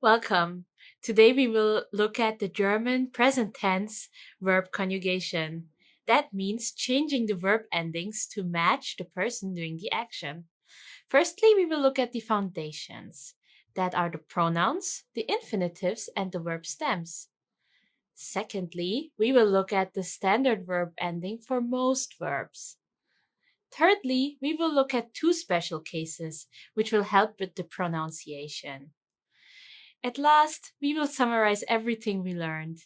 Welcome. Today we will look at the German present tense verb conjugation. That means changing the verb endings to match the person doing the action. Firstly, we will look at the foundations. That are the pronouns, the infinitives, and the verb stems. Secondly, we will look at the standard verb ending for most verbs. Thirdly, we will look at two special cases, which will help with the pronunciation. At last, we will summarize everything we learned.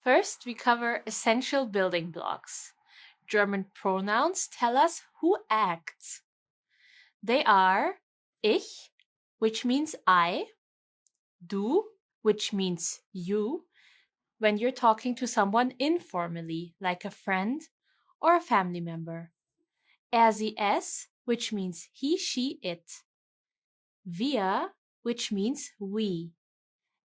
First, we cover essential building blocks. German pronouns tell us who acts. They are ich, which means I, du, which means you, when you're talking to someone informally, like a friend or a family member. Er, sie, es, which means he, she, it. Wir, which means we.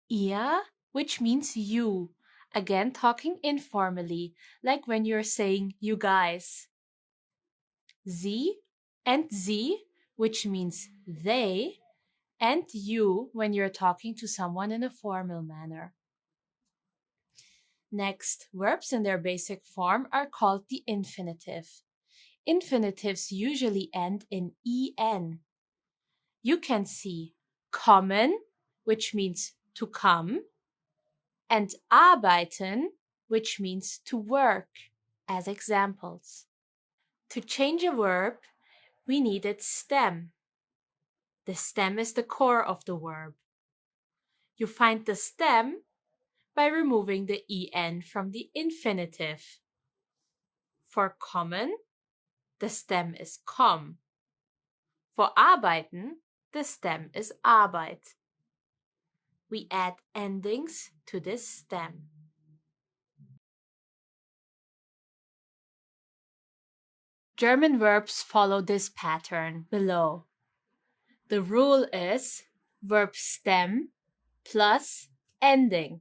Ihr, which means you. Again, talking informally, like when you're saying you guys. Sie and sie, which means they, and you when you're talking to someone in a formal manner. Next, verbs in their basic form are called the infinitive. Infinitives usually end in en. You can see kommen, which means to come, and arbeiten, which means to work, as examples. To change a verb, we need its stem. The stem is the core of the verb. You find the stem by removing the en from the infinitive. For kommen, the stem is komm. For arbeiten, the stem is arbeit. We add endings to this stem. German verbs follow this pattern below. The rule is verb stem plus ending.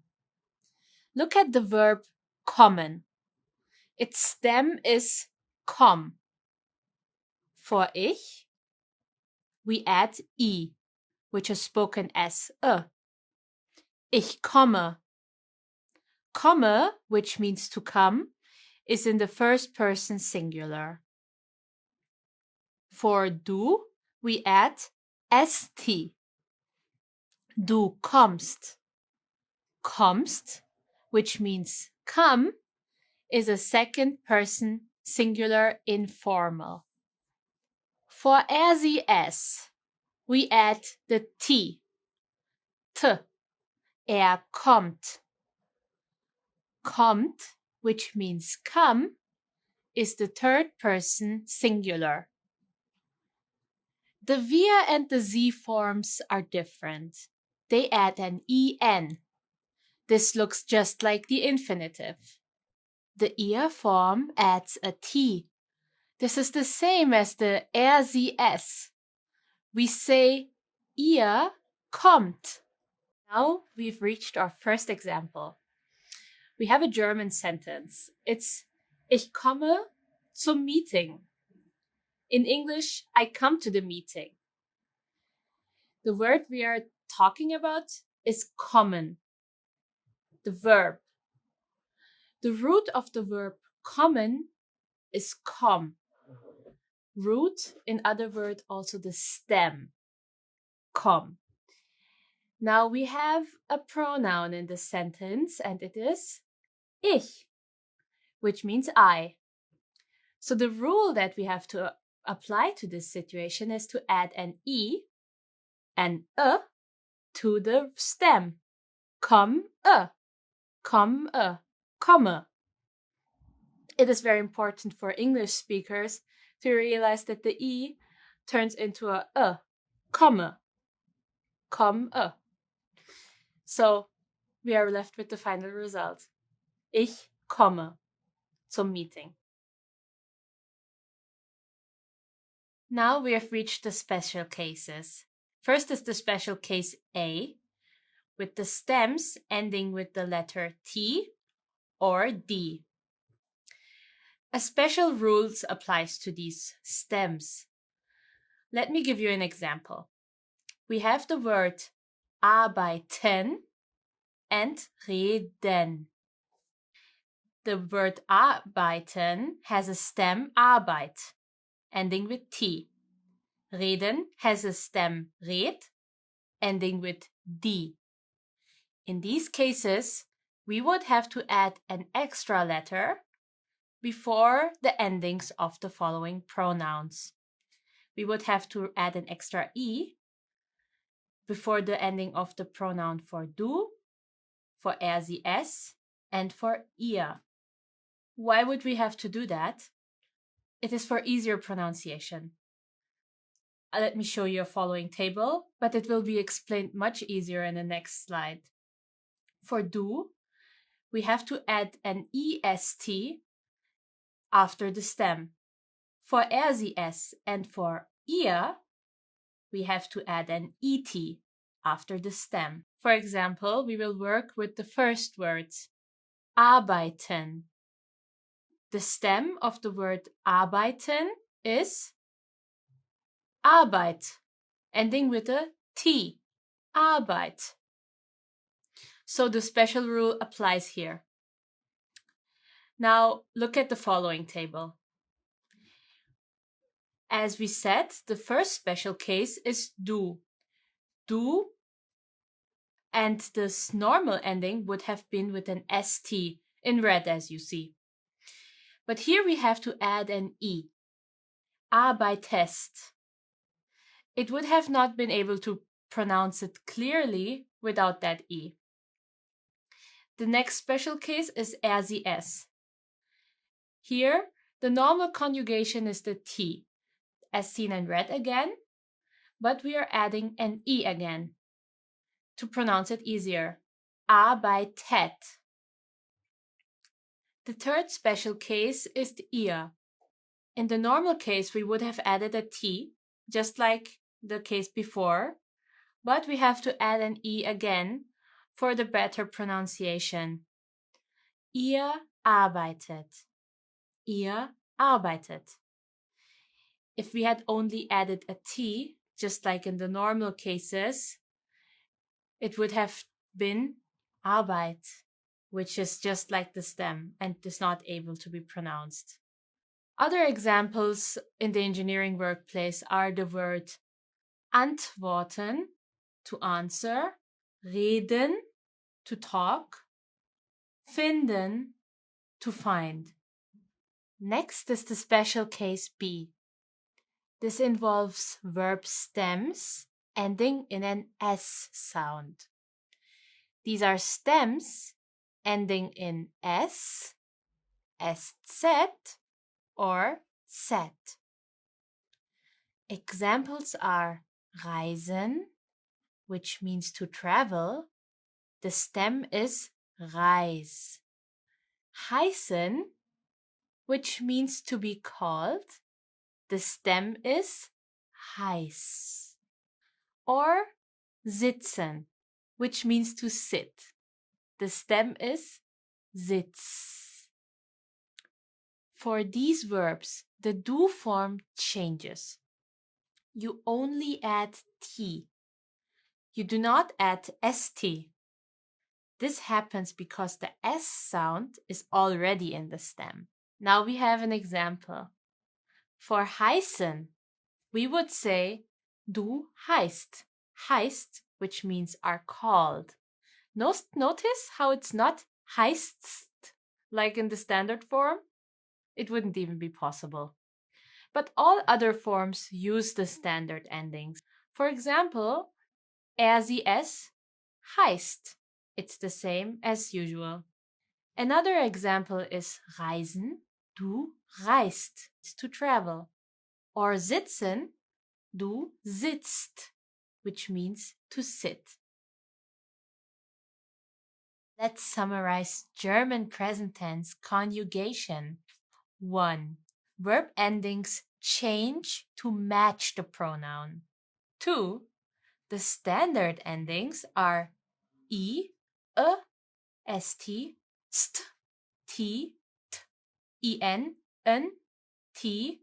Look at the verb kommen. Its stem is komm. For ich, we add I, which is spoken as Ich komme. Komme, which means to come, is in the first person singular. For du, we add st. Du kommst. Kommst, which means come, is a second person singular informal. For er, sie, es, we add the t. Er kommt. Kommt, which means come, is the third person singular. The wir and the sie forms are different. They add an en. This looks just like the infinitive. The ihr form adds a t. This is the same as the er, sie, es. We say ihr kommt. Now we've reached our first example. We have a German sentence. It's Ich komme zum Meeting. In English, I come to the meeting. The word we are talking about is kommen, the verb. The root of the verb kommen is komm. Root, in other words, also the stem, komm. Now we have a pronoun in the sentence, and it is ich, which means I. So the rule that we have to apply to this situation is to add an e and a to the stem. Komme, komme, komme. It is very important for English speakers to realize that the e turns into a, komme, komme. So we are left with the final result. Ich komme zum Meeting. Now we have reached the special cases. First is the special case A, with the stems ending with the letter T or D. A special rule applies to these stems. Let me give you an example. we have the word arbeiten and reden. The word arbeiten has a stem Arbeit, ending with T. Reden has a stem red, ending with D. In these cases, we would have to add an extra letter before the endings of the following pronouns. We would have to add an extra E before the ending of the pronoun for du, for er, sie, es, and for ihr. Why would we have to do that? It is for easier pronunciation. Let me show you a following table, but it will be explained much easier in the next slide. For du, we have to add an est after the stem. For er, sie, es, and for ihr, we have to add an et after the stem. For example, we will work with the first words, arbeiten. The stem of the word arbeiten is Arbeit, ending with a T, Arbeit. So the special rule applies here. Now look at the following table. As we said, the first special case is du. Du, and this normal ending would have been with an st, in red as you see. But here we have to add an e, arbeitest. It would have not been able to pronounce it clearly without that e. The next special case is er, sie, es. Here, the normal conjugation is the T, as seen in red again, but we are adding an E again to pronounce it easier. Arbeitet. The third special case is the ihr. In the normal case, we would have added a T, just like the case before, but we have to add an E again for the better pronunciation. Ihr arbeitet. Ihr arbeitet. If we had only added a T, just like in the normal cases, it would have been Arbeit, which is just like the stem and is not able to be pronounced. Other examples in the engineering workplace are the word antworten, to answer, reden, to talk, finden, to find. Next is the special case B. This involves verb stems ending in an S sound. These are stems ending in S, SZ, or Z. Examples are reisen, which means to travel. The stem is reis. Heißen, which means to be called. The stem is heiß. Or sitzen, which means to sit. The stem is sitz. For these verbs, the do form changes. You only add t. You do not add st. This happens because the s sound is already in the stem. Now we have an example. For heißen, we would say du heißt. Heißt, which means are called. Notice how it's not heißt like in the standard form? It wouldn't even be possible. But all other forms use the standard endings. For example, er, sie, es heißt. It's the same as usual. Another example is reisen. Du reist. It's to travel. Or sitzen. Du sitzt, which means to sit. Let's summarize German present tense conjugation. 1. Verb endings change to match the pronoun. 2. The standard endings are I, st, st, t, t, en, t, t,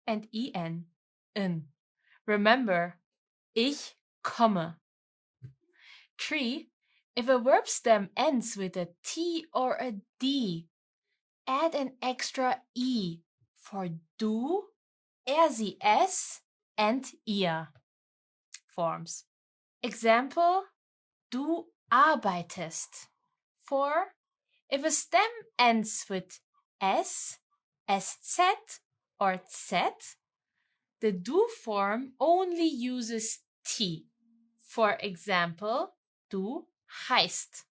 and en, n. Remember, ich komme. 3. If a verb stem ends with a T or a D, add an extra E for du, sie, es, and ihr forms. Example, du arbeitest. 4. If a stem ends with S, SZ, or Z, the du form only uses T. For example, du heißt.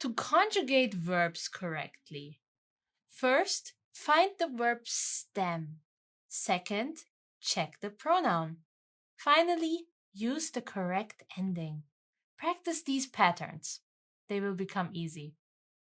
To conjugate verbs correctly, first, find the verb stem. Second, check the pronoun. Finally, use the correct ending. Practice these patterns. They will become easy.